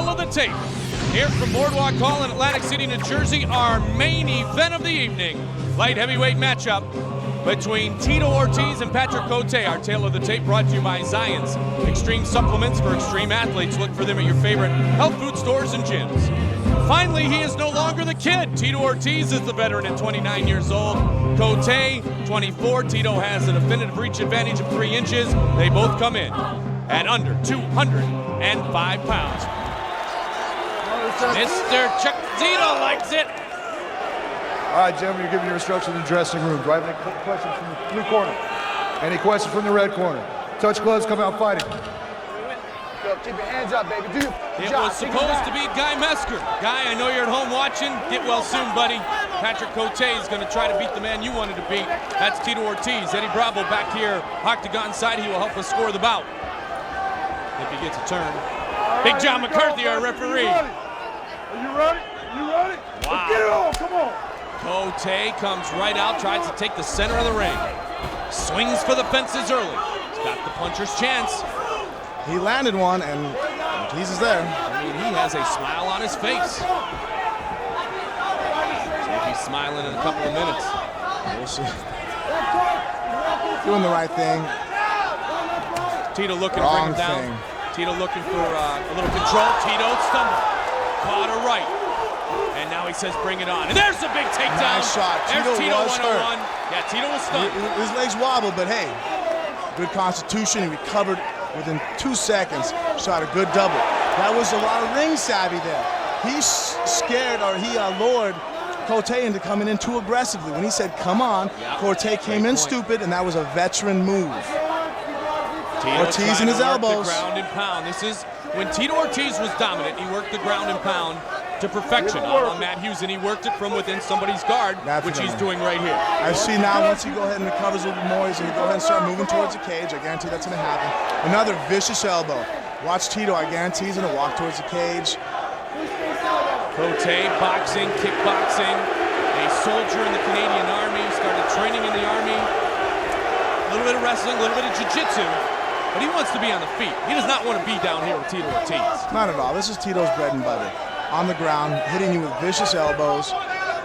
Tale of the Tape. Here from Boardwalk Hall in Atlantic City, New Jersey, our main event of the evening. Light heavyweight matchup between Tito Ortiz and Patrick Cote. Our Tale of the Tape brought to you by Zion's Extreme Supplements for extreme athletes. Look for them at your favorite health food stores and gyms. Finally, he is no longer the kid. Tito Ortiz is the veteran at 29 years old. Cote, 24. Tito has a definitive reach advantage of 3 inches. They both come in at under 205 pounds. Mr. Chuck Tito likes it. All right, gentlemen, you're giving your instructions in the dressing room. Do I have any questions from the blue corner? Any questions from the red corner? Touch gloves, come out fighting. Keep your hands up, baby. Do it was supposed to be Guy Mesker. Guy, I know you're at home watching. Get well soon, buddy. Patrick Cote is going to try to beat the man you wanted to beat. That's Tito Ortiz. Eddie Bravo back here, octagon side. He will help us score the bout if he gets a turn. Big John McCarthy, our referee. Are you ready? You ready? Wow. Let's get it on. Come on. Cote comes right out, tries to take the center of the ring. Swings for the fences early. He's got the puncher's chance. He landed one, and Ortiz is there. I mean, he has a smile on his face. See if he's smiling in a couple of minutes. We'll see. Doing the right thing. Tito looking to bring him down. Tito looking for a little control. Tito stumbled. Caught a right. And now he says, bring it on. And there's a big takedown. Nice shot. There's Tito was 101. hurt. Yeah, Tito was stunned. His legs wobbled, but hey, good constitution. He recovered within 2 seconds. Shot a good double. That was a lot of ring savvy there. He scared, or he lured Cote into coming in too aggressively. When he said, come on, yep. Cote came in stupid, and that was a veteran move. Tito Ortiz in his elbows. The ground and pound. This is when Tito Ortiz was dominant. He worked the ground and pound to perfection. On Matt Hughes, and he worked it from within somebody's guard, which he's doing right here. I see now once he go ahead and recovers a little bit more, he's going to go ahead and start moving towards the cage. I guarantee that's going to happen. Another vicious elbow. Watch Tito. I guarantee he's going to walk towards the cage. Cote, boxing, kickboxing, a soldier in the Canadian Army, started training in the Army. A little bit of wrestling, a little bit of jiu-jitsu. But he wants to be on the feet. He does not want to be down here with Tito Ortiz. Not at all. This is Tito's bread and butter. On the ground, hitting you with vicious elbows.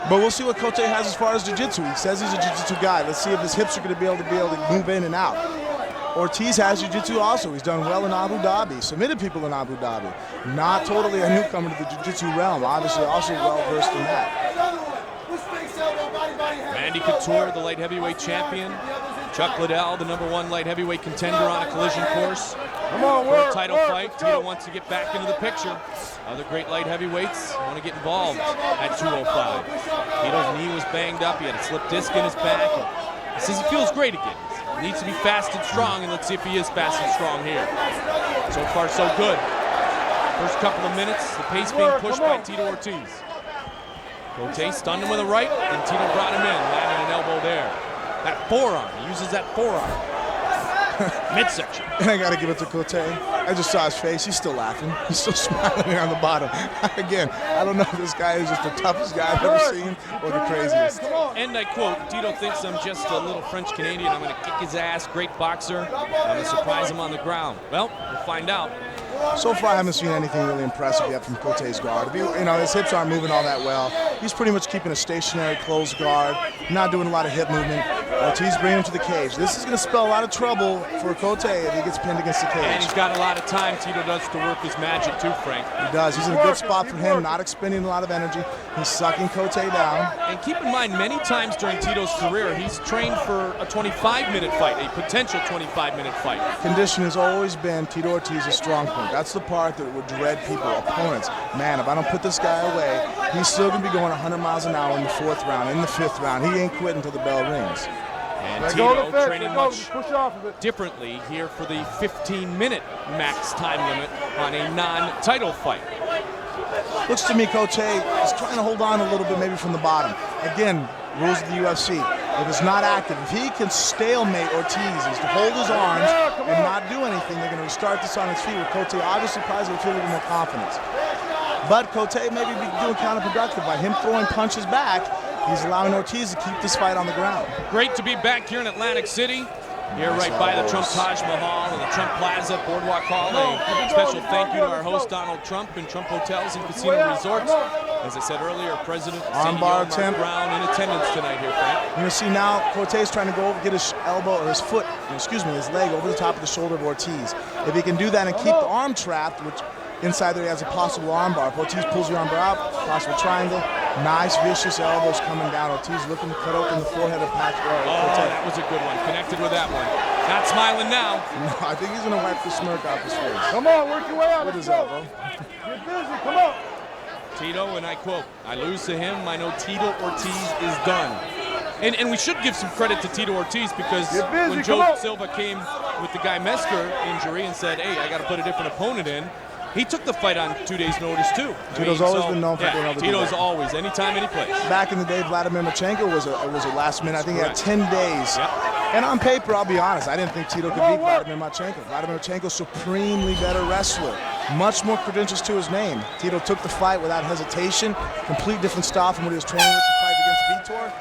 But we'll see what Cote has as far as jiu-jitsu. He says he's a jiu-jitsu guy. Let's see if his hips are going to be able to move in and out. Ortiz has jiu-jitsu also. He's done well in Abu Dhabi. Submitted people in Abu Dhabi. Not totally a newcomer to the jiu-jitsu realm. Obviously also well-versed in that. Randy Couture, the light heavyweight champion. Chuck Liddell, the #1 light heavyweight contender on a collision course. For a title fight, Tito wants to get back into the picture. Other great light heavyweights want to get involved at 205. Tito's knee was banged up. He had a slip disc in his back. He says he feels great again. He needs to be fast and strong, and let's see if he is fast and strong here. So far, so good. First couple of minutes, the pace being pushed by Tito Ortiz. Cote stunned him with a right, and Tito brought him in, landing an elbow there. That forearm, he uses that forearm. Midsection. I got to give it to Cote. I just saw his face. He's still laughing. He's still smiling on the bottom. Again, I don't know if this guy is just the toughest guy I've ever seen or the craziest. And I quote, Tito thinks I'm just a little French-Canadian. I'm going to kick his ass. Great boxer. I'm going to surprise him on the ground. Well, we'll find out. So far, I haven't seen anything really impressive yet from Cote's guard. His hips aren't moving all that well. He's pretty much keeping a stationary, closed guard, not doing a lot of hip movement. Ortiz bringing him to the cage. This is going to spell a lot of trouble for Cote if he gets pinned against the cage. And he's got a lot of time, Tito does, to work his magic too, Frank. He does. He's in a good spot for him, not expending a lot of energy. He's sucking Cote down. And keep in mind, many times during Tito's career, he's trained for a 25-minute fight, a potential 25-minute fight. Condition has always been Tito Ortiz's strong point. That's the part that would dread people, opponents. Man, if I don't put this guy away, he's still going to be going 100 miles an hour in the 4th round, in the 5th round. He ain't quitting until the bell rings. And Tito training much differently here for the 15-minute max time limit on a non-title fight. Looks to me Cote is trying to hold on a little bit maybe from the bottom. Again, rules of the UFC. If it's not active, if he can stalemate Ortiz, is to hold his arms and not do anything, they're going to restart this on his feet with Cote obviously probably going to feel a little more confidence. But Cote maybe be doing counterproductive by him throwing punches back. He's allowing Ortiz to keep this fight on the ground. Great to be back here in Atlantic City. Here right by the Trump Taj Mahal and the Trump Plaza Boardwalk Hall. A special thank you to our host Donald Trump and Trump Hotels and Casino Resorts. As I said earlier, President CEO Mark Brown in attendance tonight here, Frank. You're going to see now Cote's trying to go over, get his elbow or his foot, excuse me, his leg over the top of the shoulder of Ortiz. If he can do that and keep the arm trapped, which inside there he has a possible armbar. If Ortiz pulls the armbar out, possible triangle. Nice, vicious elbows coming down. Ortiz looking to cut open the forehead of Patrick. That was a good one. Connected with that one. Not smiling now. No, I think he's going to wipe the smirk off his face. Come on, work your way out. With his elbow. Get busy, come on. Tito, and I quote, "I lose to him, I know Tito Ortiz is done." And we should give some credit to Tito Ortiz because when Joe Silva came with the Guy Mesker injury and said, "Hey, I got to put a different opponent in," he took the fight on 2 days' notice too. Tito's always been known for being able to do that. Tito's always, anytime, any place. Back in the day, Vladimir Machenko was a last minute. I think he had 10 days. Yep. And on paper, I'll be honest, I didn't think Tito could beat Vladimir Machenko. Vladimir Machenko, supremely better wrestler. Much more credentials to his name. Tito took the fight without hesitation. Complete different style from what he was training with to fight against Vitor.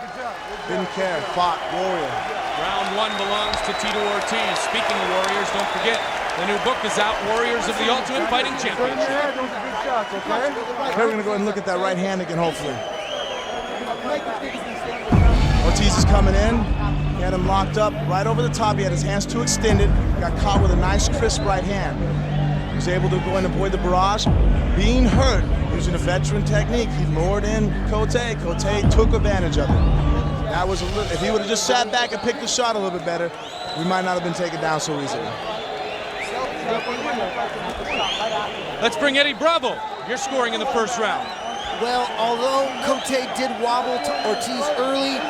Didn't care. Fought. Warrior. Round 1 belongs to Tito Ortiz. Speaking of Warriors, don't forget, the new book is out, Warriors of the Ultimate Fighting Championship. Okay, we're going to go ahead and look at that right hand again, hopefully. Ortiz is coming in. He had him locked up right over the top. He had his hands too extended. Got caught with a nice, crisp right hand. He was able to go and avoid the barrage. Being hurt, using a veteran technique, he lured in Cote. Cote took advantage of it. That was a little, if he would have just sat back and picked the shot a little bit better, we might not have been taken down so easily. Let's bring Eddie Bravo. You're scoring in the first round. Well, although Cote did wobble to Ortiz early,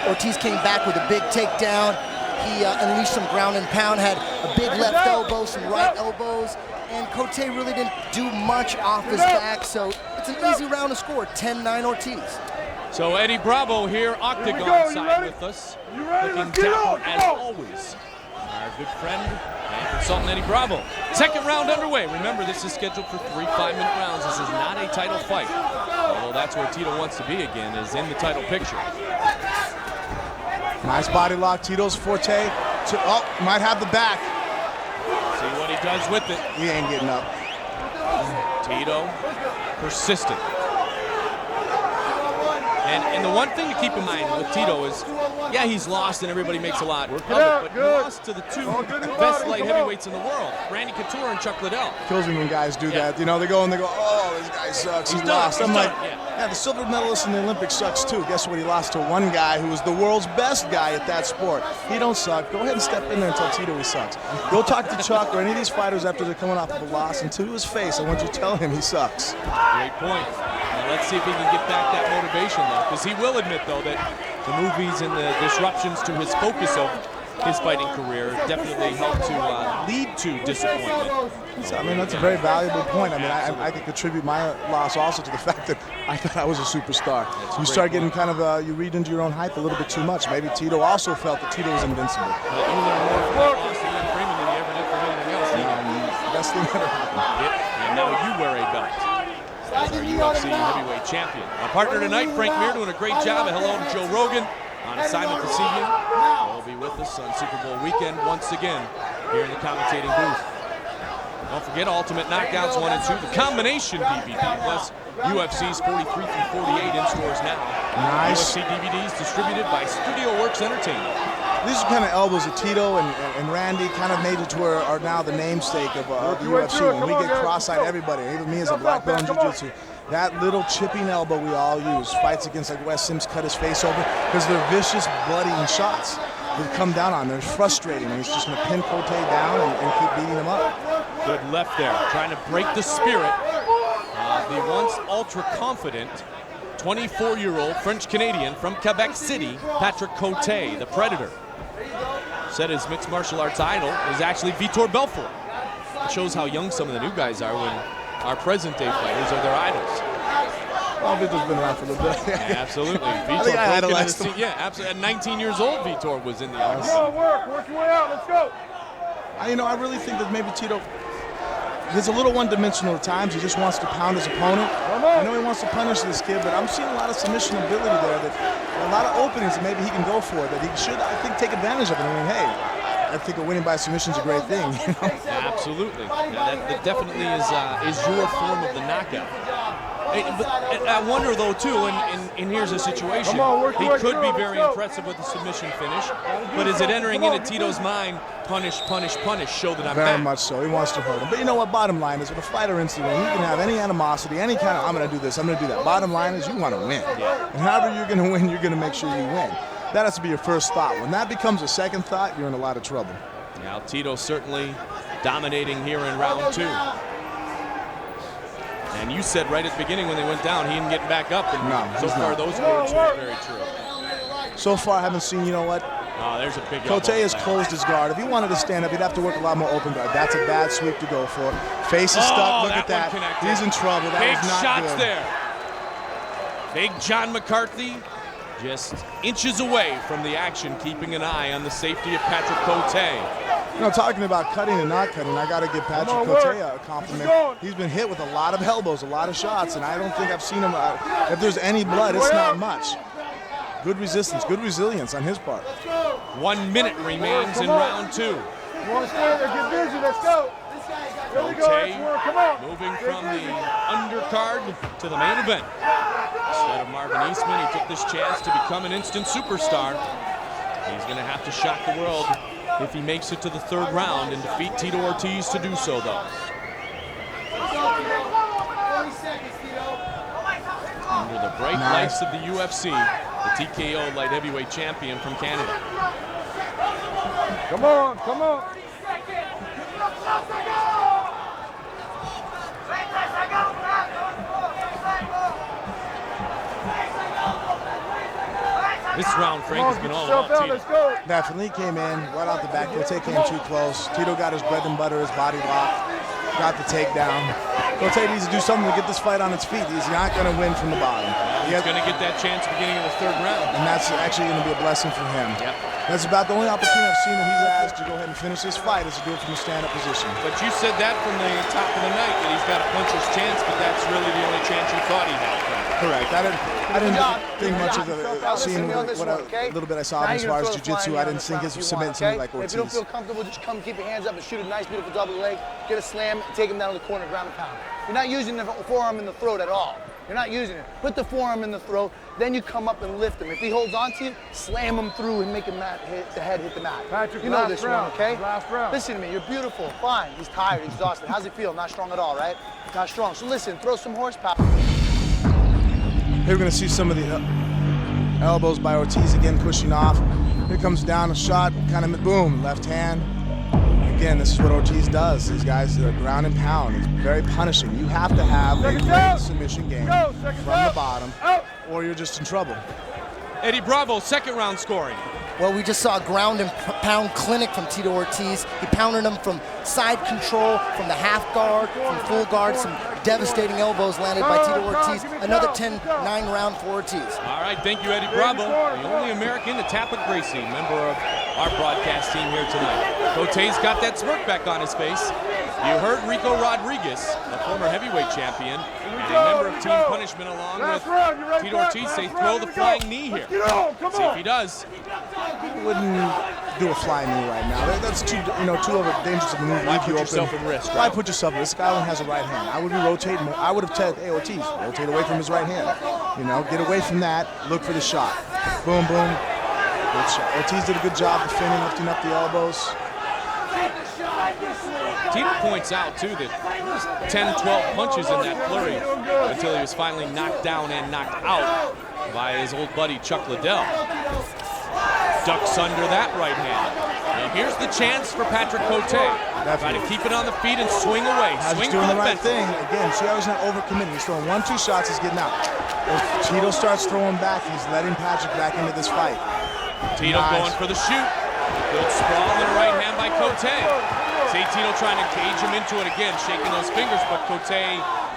Ortiz came back with a big takedown. He unleashed some ground and pound, had a big left elbow, some right elbows, and Cote really didn't do much off his back, so it's an easy round to score, 10-9 Ortiz. So Eddie Bravo here, Octagon side with us, looking down as always. Our good friend and consultant Eddie Bravo. Second round underway. Remember, this is scheduled for 3 5-minute rounds. This is not a title fight. Although that's where Tito wants to be again, is in the title picture. Nice body lock. Tito's forte. Might have the back. See what he does with it. He ain't getting up. Tito, persistent. And the one thing to keep in mind with Tito is, yeah, he's lost and everybody makes a lot of it, but he lost to the 2 best light heavyweights in the world, Randy Couture and Chuck Liddell. Kills me when guys do that. You know, they go and they go, oh, this guy sucks. He lost. I'm like, yeah, the silver medalist in the Olympics sucks too. Guess what? He lost to one guy who was the world's best guy at that sport. He don't suck. Go ahead and step in there and tell Tito he sucks. Go talk to Chuck or any of these fighters after they're coming off of a loss, and to his face, I want you to tell him he sucks. Great point. Now let's see if he can get back that motivation, though, because he will admit, though, that the movies and the disruptions to his focus of his fighting career definitely helped to lead to disappointment. I mean, that's a very valuable point. I mean, I could contribute my loss also to the fact that I thought I was a superstar. You start getting kind of, you read into your own hype a little bit too much. Maybe Tito also felt that Tito was invincible. You learn more from that loss than Freeman than you ever did from anything else. Best thing ever happened. And now you wear a belt. As our UFC heavyweight champion. Our partner tonight, Frank Mir, doing a great job. A hello to Joe Rogan on assignment this evening. He'll be with us on Super Bowl weekend once again here in the commentating booth. Don't forget Ultimate Knockouts 1 and 2, the combination DVD, plus UFC's 43 through 48 in stores now. Nice. UFC DVDs distributed by Studio Works Entertainment. These are kind of elbows that Tito and Randy kind of made it to where are now the namesake of the UFC. When we get cross-eyed, everybody, even me as a black belt in jiu-jitsu, that little chipping elbow we all use, fights against like Wes Sims cut his face open, because they're vicious, bloody shots that come down on him. They're frustrating, and he's just going to pin Cote down and keep beating him up. Good left there, trying to break the spirit of the once ultra-confident 24-year-old French-Canadian from Quebec City, Patrick Cote, the Predator. Said his mixed martial arts idol is actually Vitor Belfort. It shows how young some of the new guys are when our present-day fighters are their idols. Well, Vitor's been around for a little bit. Yeah, absolutely. Vitor idolized him. Yeah, absolutely. At 19 years old, Vitor was in the Come on, work your way out, let's go. You know, I really think that maybe Tito he's a little one-dimensional at times. He just wants to pound his opponent. I know he wants to punish this kid, but I'm seeing a lot of submission ability there, that a lot of openings that maybe he can go for, that he should, I think, take advantage of it. I mean, hey, I think a winning by submission is a great thing. You know? Absolutely. Yeah, that definitely is your form of the knockout. But I wonder, though, too, and here's a situation. He could be very impressive with the submission finish, but is it entering into Tito's mind, punish, punish, punish, show that I'm Very back? much so. He wants to hurt him. But you know what? Bottom line is, with a fighter instinct, you can have any animosity, any kind of, I'm going to do this, I'm going to do that. Bottom line is, you want to win. Yeah. And however you're going to win, you're going to make sure you win. That has to be your first thought. When that becomes a second thought, you're in a lot of trouble. Now, Tito certainly dominating here in round 2. And you said right at the beginning when they went down, he didn't get back up. And no, so far, those words were very true. So far, I haven't seen, you know what? Oh, there's a big Cote has closed his guard. If he wanted to stand up, he'd have to work a lot more open guard. That's a bad sweep to go for. Face is stuck. Look at that. He's in trouble. That big was not shots good. there. Big John McCarthy just inches away from the action, keeping an eye on the safety of Patrick Cote. You know, talking about cutting and not cutting, I got to give Patrick Cote a compliment. He's been hit with a lot of elbows, a lot of shots, and I don't think I've seen him. If there's any blood, it's not much. Good resistance, good resilience on his part. 1 minute remains in round 2. You want to stand there, get busy, let's go. Cote moving from the undercard to the main event. Instead of Marvin Eastman, he took this chance to become an instant superstar. He's going to have to shock the world if he makes it to the 3rd round and defeat Tito Ortiz to do so, though. Under the bright lights of the UFC, the TKO light heavyweight champion from Canada. Come on, come on. This round, Frank, has been all about Tito. Definitely came in right off the back. Cote came too close. Tito got his bread and butter, his body lock, got the takedown. Cote needs to do something to get this fight on its feet. He's not going to win from the bottom. He's going to get that chance beginning of the 3rd round. And that's actually going to be a blessing for him. Yep. That's about the only opportunity I've seen that he's asked to go ahead and finish this fight is to do it from a stand-up position. But you said that from the top of the night, that he's got a puncher's chance, but that's really the only chance you thought he had. Correct. I didn't think much of seeing what a little bit I saw as far as jiu-jitsu. I didn't think his submitting something like Ortiz. If you don't feel comfortable, just come keep your hands up and shoot a nice, beautiful double leg, get a slam, and take him down to the corner, ground and pound. You're not using the forearm in the throat at all. You're not using it. Put the forearm in the throat, then you come up and lift him. If he holds on to you, slam him through and make him hit the head hit the mat. Patrick, you know this one, okay? Last round. Listen to me, you're beautiful, fine. He's tired, he's exhausted. How's it feel? Not strong at all, right? Not strong. So listen, throw some horsepower. Here we're going to see some of the elbows by Ortiz again pushing off. Here comes down a shot, kind of boom, left hand. Again, this is what Ortiz does. These guys are ground and pound. It's very punishing. You have to have a great submission game from the bottom, or you're just in trouble. Eddie Bravo, 2nd round scoring. Well, we just saw a ground and pound clinic from Tito Ortiz. He pounded him from side control, from the half guard, from full guard. Some devastating elbows landed by Tito Ortiz. Another 10-9 round for Ortiz. All right, thank you, Eddie Bravo, the only American to tap at Gracie, member of our broadcast team here tonight. Cote's got that smirk back on his face. You heard Rico Rodriguez, a former heavyweight champion, and a member of Team Punishment, along with Tito Ortiz, say throw the flying knee here. See if he does. I wouldn't do a flying knee right now. That's too over dangerous of a move. Why put yourself at risk? Why put yourself at risk? This guy only has a right hand. I would be rotating. I would have said, hey, Ortiz, rotate away from his right hand. You know, get away from that. Look for the shot. Boom, boom. Good shot. Ortiz did a good job defending, lifting up the elbows. Tito points out, too, that 10, 12 punches in that flurry until he was finally knocked down and knocked out by his old buddy Chuck Liddell. Ducks under that right hand. Now here's the chance for Patrick Cote. Try to keep it on the feet and swing away. He's doing the right thing. Again, see how he's not overcommitting. He's throwing 1-2 shots, he's getting out. If Tito starts throwing back, he's letting Patrick back into this fight. Tito going for the shoot. Good sprawl in the right hand by Cote. See Tito trying to cage him into it again, shaking those fingers, but Cote,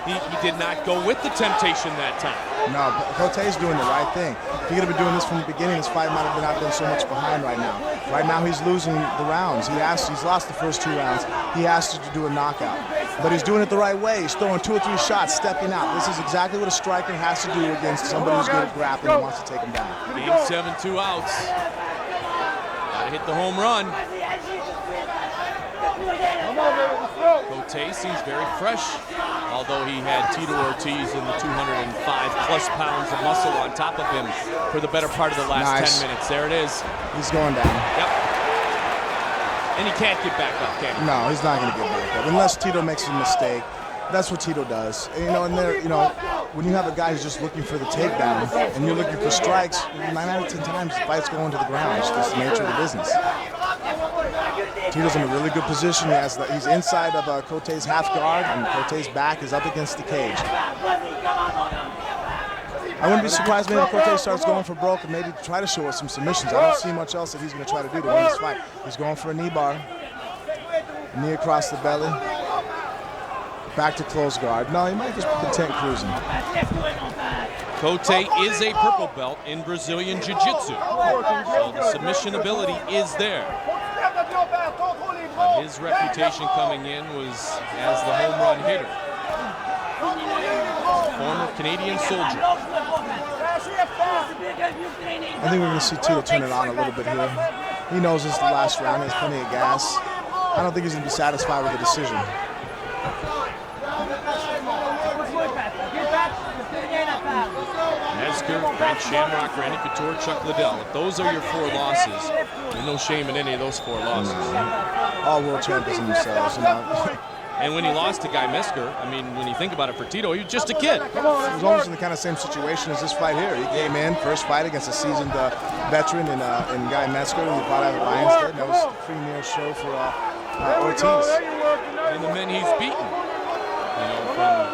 he did not go with the temptation that time. No, Cote's doing the right thing. If he could have been doing this from the beginning, this fight might have not been so much behind right now. Right now he's losing the rounds. He's lost the first 2 rounds. He has to do a knockout. but he's doing it the right way. He's throwing 2 or 3 shots, stepping out. This is exactly what a striker has to do against somebody who's good at grappling and wants to take him down. Game 7, 2 outs. Gotta hit the home run. Cote seems very fresh, although he had Tito Ortiz in the 205+ pounds of muscle on top of him for the better part of the last 10 minutes. There it is. He's going down. Yep. And he can't get back up, can he? No, he's not going to get back up unless Tito makes a mistake. That's what Tito does. And, and there, when you have a guy who's just looking for the takedown and you're looking for strikes, 9 out of 10 times the fight's going to the ground. It's just the nature of the business. Tito's in a really good position. He's inside of Cote's half guard, and Cote's back is up against the cage. I wouldn't be surprised maybe if Cote starts going for broke and maybe try to show us some submissions. I don't see much else that he's going to try to do to win this fight. He's going for a knee bar. Knee across the belly. Back to close guard. No, he might just be content cruising. Cote is a purple belt in Brazilian Jiu-Jitsu, so the submission ability is there. But his reputation coming in was as the home run hitter. Former Canadian soldier. I think we're going to see Tito turn it on a little bit here. He knows this is the last round. He has plenty of gas. I don't think he's going to be satisfied with the decision. Metzger, Frank Shamrock, Randy Couture, Chuck Liddell. If those are your 4 losses, there's no shame in any of those 4 losses. All world champions in themselves. And when he lost to Guy Metzger, I mean, when you think about it for Tito, he was just a kid. He was almost in the kind of same situation as this fight here. He came in, first fight against a seasoned veteran in Guy Metzger, who he fought out of Lions Den. That was a premier show for Ortiz. And the men he's beaten, from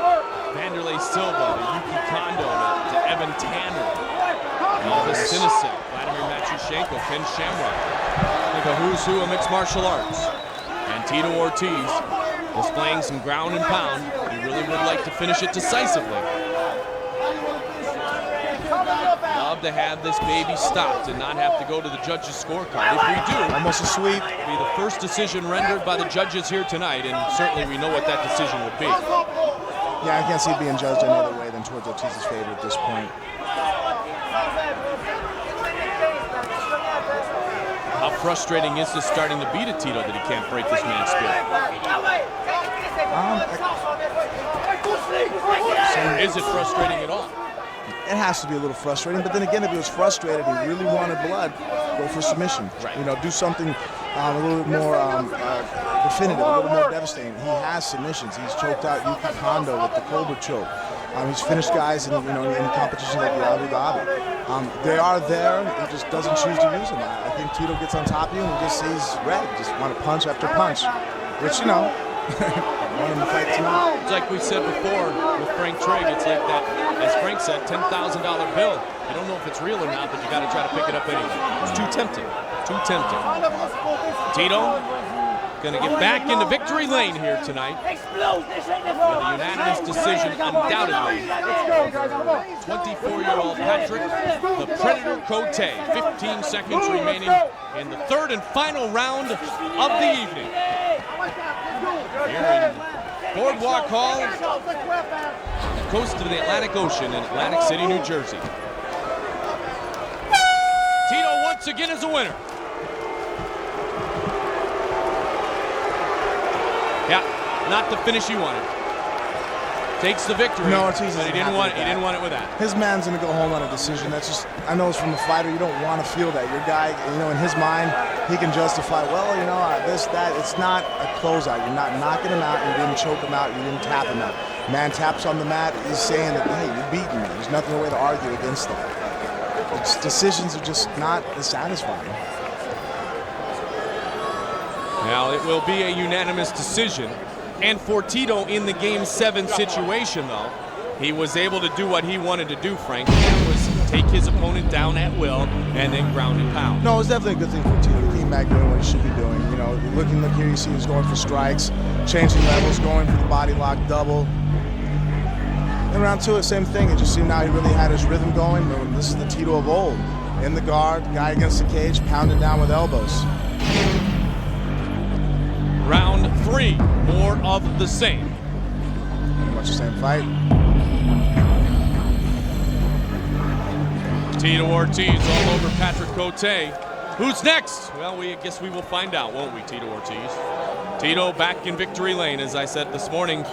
Vanderlei Silva to Yuki Kondo to Evan Tanner, Elvis Sinisek, Vladimir Matyushenko, Ken Shamrock. Like a who's who of mixed martial arts. And Tito Ortiz displaying some ground and pound. He really would like to finish it decisively. Love to have this baby stopped and not have to go to the judges' scorecard. If we do, almost a sweep. It'll be the first decision rendered by the judges here tonight, and certainly we know what that decision would be. Yeah, I can't see it being judged any other way than towards Ortiz's favor at this point. How frustrating is this starting to be to Tito that he can't break this man's spirit? Is it frustrating at all? It has to be a little frustrating, but then again, if he was frustrated, he really wanted blood, go for submission. Right. Do something a little bit more definitive, a little more devastating. He has submissions. He's choked out Yuki Kondo with the Cobra choke. He's finished guys in competitions like the Abu Dhabi. They are there. He just doesn't choose to use them. I think Tito gets on top of you and he just sees red. Just want to punch after punch, which won him the fight tonight. It's like we said before with Frank Trigg. It's like that, as Frank said, $10,000 bill. You don't know if it's real or not, but you got to try to pick it up anyway. It's too tempting. Too tempting. Tito going to get back into victory lane here tonight with a unanimous decision, undoubtedly. 24-year-old Patrick, the Predator Cote. 15 seconds remaining in the 3rd and final round of the evening. Here in Boardwalk Hall, coast of the Atlantic Ocean in Atlantic City, New Jersey. Tito once again is a winner. Yeah, not the finish he wanted. Takes the victory. No, Ortiz, but he didn't want it with that. His man's gonna go home on a decision. That's just, I know it's from a fighter. You don't want to feel that. Your guy, in his mind, he can justify. Well, this, that. It's not a closeout. You're not knocking him out. You didn't choke him out. You didn't tap him out. Man taps on the mat. He's saying that, hey, you're beating me. There's nothing way to argue against that. Decisions are just not as satisfying. Now, it will be a unanimous decision. And for Tito in the Game 7 situation, though, he was able to do what he wanted to do, Frank. That was take his opponent down at will and then ground and pound. No, it's definitely a good thing for Tito. He came back doing what he should be doing. Look here, you see he's going for strikes, changing levels, going for the body lock double. In round 2, the same thing. It just seemed now he really had his rhythm going. This is the Tito of old. In the guard, guy against the cage, pounded down with elbows. Round 3, more of the same. much the same fight. Tito Ortiz all over Patrick Cote. Who's next? Well, I guess we will find out, won't we, Tito Ortiz? Tito back in victory lane, as I said this morning.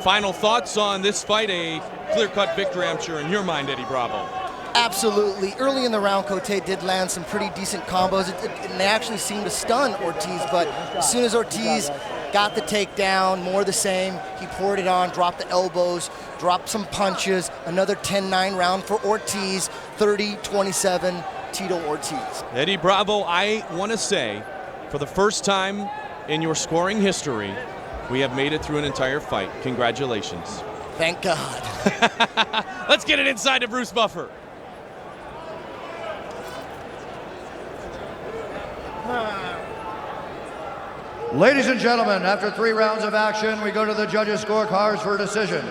Final thoughts on this fight, a clear-cut victory, I'm sure, in your mind, Eddie Bravo. Absolutely. Early in the round, Cote did land some pretty decent combos, and they actually seemed to stun Ortiz, but as soon as Ortiz got the takedown, more the same, he poured it on, dropped the elbows, dropped some punches, another 10-9 round for Ortiz, 30-27, Tito Ortiz. Eddie Bravo, I want to say, for the first time in your scoring history, we have made it through an entire fight. Congratulations. Thank God. Let's get it inside to Bruce Buffer. Ladies and gentlemen, after 3 rounds of action, we go to the judges' scorecards for a decision.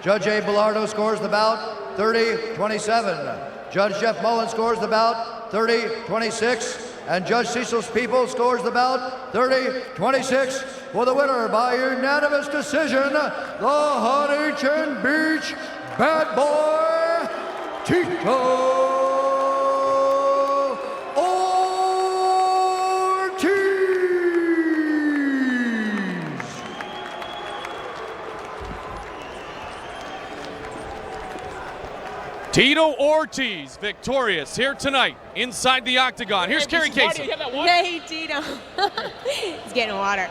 Judge A. Bilardo scores the bout 30-27. Judge Jeff Mullen scores the bout 30-26. And Judge Cecil People scores the bout 30-26 for the winner by unanimous decision, the Huntington Beach Bad Boy, Tito Ortiz. Tito Ortiz victorious here tonight inside the octagon. Here's Kerry Casey. Hey, Tito. He's getting water.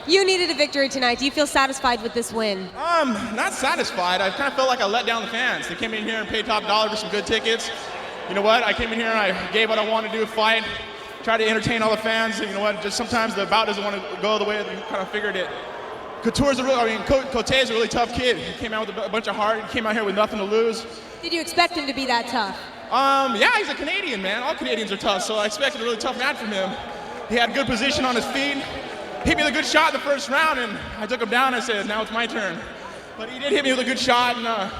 You needed a victory tonight. Do you feel satisfied with this win? Not satisfied. I kind of felt like I let down the fans. They came in here and paid top dollar for some good tickets. You know what? I came in here and I gave what I wanted to do, fight, try to entertain all the fans. And you know what? Just sometimes the bout doesn't want to go the way that you kind of figured it. Cote is a really tough kid. He came out with a bunch of heart. He came out here with nothing to lose. Did you expect him to be that tough? Yeah, he's a Canadian, man. All Canadians are tough, so I expected a really tough match from him. He had good position on his feet. Hit me with a good shot in the first round, and I took him down and I said, now it's my turn. But he did hit me with a good shot, and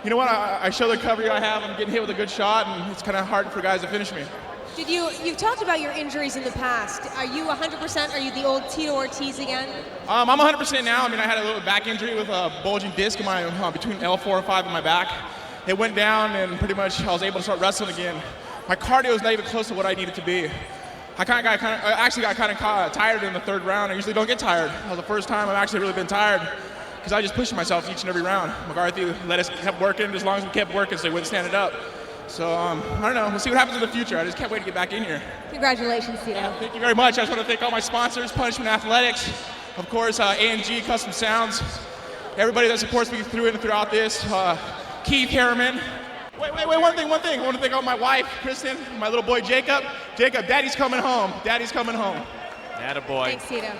you know what? I show the recovery I have. I'm getting hit with a good shot, and it's kind of hard for guys to finish me. You've talked about your injuries in the past. Are you 100%? Are you the old Tito Ortiz again? I'm 100% now. I mean, I had a little back injury with a bulging disc in my between L4 and 5 in my back. It went down, and pretty much I was able to start wrestling again. My cardio is not even close to what I need it to be. I actually got kind of tired in the 3rd round. I usually don't get tired. That was the first time I've actually really been tired because I just pushed myself each and every round. McCarthy let us keep working as long as we kept working, so he wouldn't stand it up. So I don't know. We'll see what happens in the future. I just can't wait to get back in here. Congratulations, Tito. Yeah, thank you very much. I just want to thank all my sponsors, Punishment Athletics, of course, A&G Custom Sounds, everybody that supports me through it and throughout this. Keith Harriman. Wait, one thing. I want to thank all my wife, Kristen, my little boy, Jacob. Jacob, Daddy's coming home. Daddy's coming home. Attaboy. Thanks, Tito.